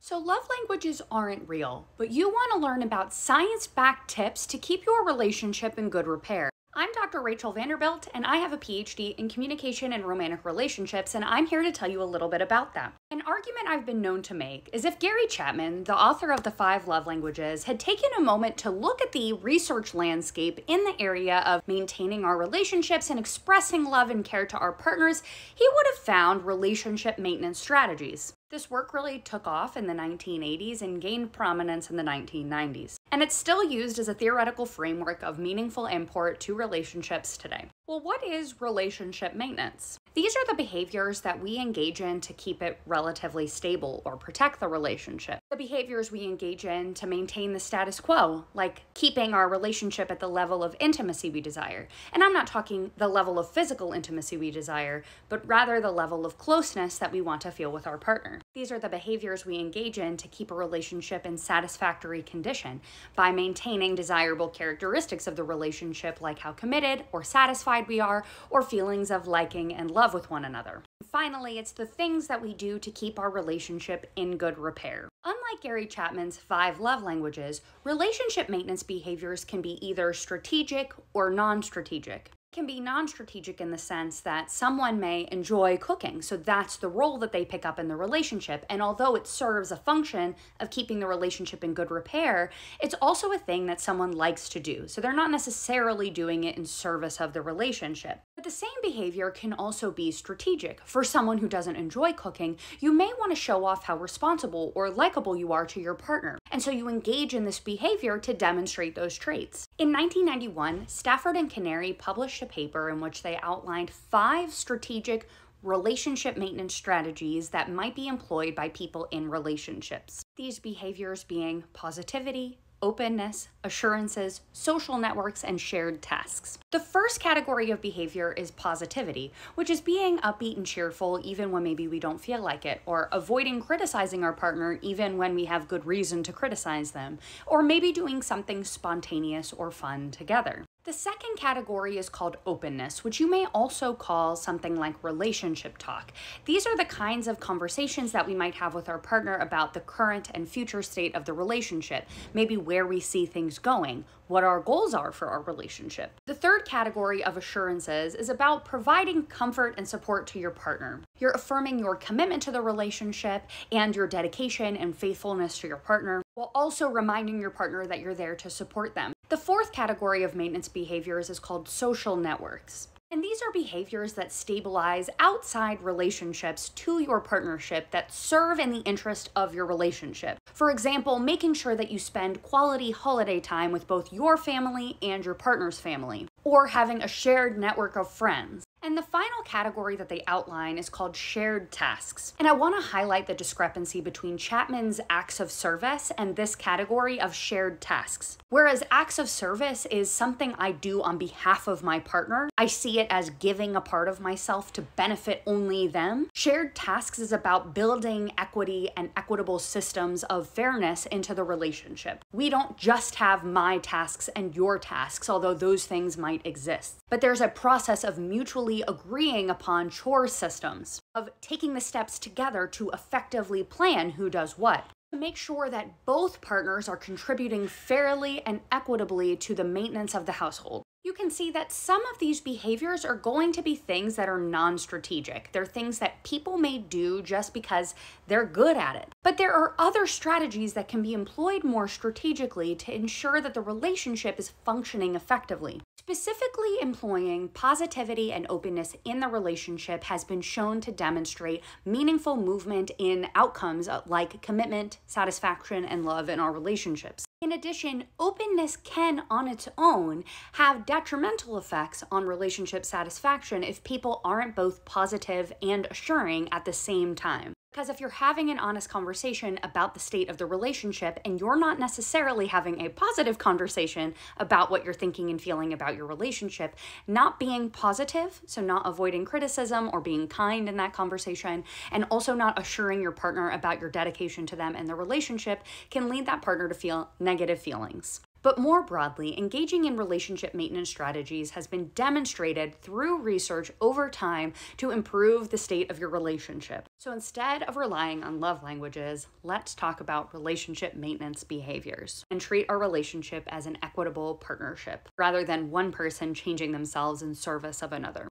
So love languages aren't real, but you want to learn about science-backed tips to keep your relationship in good repair. I'm Dr. Rachel Vanderbilt, and I have a PhD in communication and romantic relationships, and I'm here to tell you a little bit about that. An argument I've been known to make is if Gary Chapman, the author of the 5 Love Languages, had taken a moment to look at the research landscape in the area of maintaining our relationships and expressing love and care to our partners, he would have found relationship maintenance strategies. This work really took off in the 1980s and gained prominence in the 1990s. And it's still used as a theoretical framework of meaningful import to relationships today. Well, what is relationship maintenance? These are the behaviors that we engage in to keep it relatively stable or protect the relationship. The behaviors we engage in to maintain the status quo, like keeping our relationship at the level of intimacy we desire. And I'm not talking the level of physical intimacy we desire, but rather the level of closeness that we want to feel with our partner. These are the behaviors we engage in to keep a relationship in satisfactory condition by maintaining desirable characteristics of the relationship, like how committed or satisfied we are, or feelings of liking and love with one another. Finally, it's the things that we do to keep our relationship in good repair. Unlike Gary Chapman's 5 love languages, relationship maintenance behaviors can be either strategic or non-strategic. Can be non-strategic in the sense that someone may enjoy cooking, so that's the role that they pick up in the relationship, and although it serves a function of keeping the relationship in good repair, it's also a thing that someone likes to do, so they're not necessarily doing it in service of the relationship. But the same behavior can also be strategic. For someone who doesn't enjoy cooking, you may want to show off how responsible or likable you are to your partner, and so you engage in this behavior to demonstrate those traits. In 1991, Stafford and Canary published a paper in which they outlined 5 strategic relationship maintenance strategies that might be employed by people in relationships. These behaviors being positivity, openness, assurances, social networks, and shared tasks. The first category of behavior is positivity, which is being upbeat and cheerful even when maybe we don't feel like it, or avoiding criticizing our partner even when we have good reason to criticize them, or maybe doing something spontaneous or fun together. The second category is called openness, which you may also call something like relationship talk. These are the kinds of conversations that we might have with our partner about the current and future state of the relationship, maybe where we see things going, what our goals are for our relationship. The third category of assurances is about providing comfort and support to your partner. You're affirming your commitment to the relationship and your dedication and faithfulness to your partner, while also reminding your partner that you're there to support them. The fourth category of maintenance behaviors is called social networks. And these are behaviors that stabilize outside relationships to your partnership that serve in the interest of your relationship. For example, making sure that you spend quality holiday time with both your family and your partner's family, or having a shared network of friends. And the final category that they outline is called shared tasks. And I want to highlight the discrepancy between Chapman's acts of service and this category of shared tasks. Whereas acts of service is something I do on behalf of my partner, I see it as giving a part of myself to benefit only them. Shared tasks is about building equity and equitable systems of fairness into the relationship. We don't just have my tasks and your tasks, although those things might exist. But there's a process of mutually agreeing upon chore systems, of taking the steps together to effectively plan who does what, to make sure that both partners are contributing fairly and equitably to the maintenance of the household. You can see that some of these behaviors are going to be things that are non-strategic. They're things that people may do just because they're good at it. But there are other strategies that can be employed more strategically to ensure that the relationship is functioning effectively. Specifically, employing positivity and openness in the relationship has been shown to demonstrate meaningful movement in outcomes like commitment, satisfaction, and love in our relationships. In addition, openness can, on its own, have detrimental effects on relationship satisfaction if people aren't both positive and assuring at the same time. Because if you're having an honest conversation about the state of the relationship and you're not necessarily having a positive conversation about what you're thinking and feeling about your relationship, not being positive, so not avoiding criticism or being kind in that conversation, and also not assuring your partner about your dedication to them and the relationship can lead that partner to feel negative feelings. But more broadly, engaging in relationship maintenance strategies has been demonstrated through research over time to improve the state of your relationship. So instead of relying on love languages, let's talk about relationship maintenance behaviors and treat our relationship as an equitable partnership rather than one person changing themselves in service of another.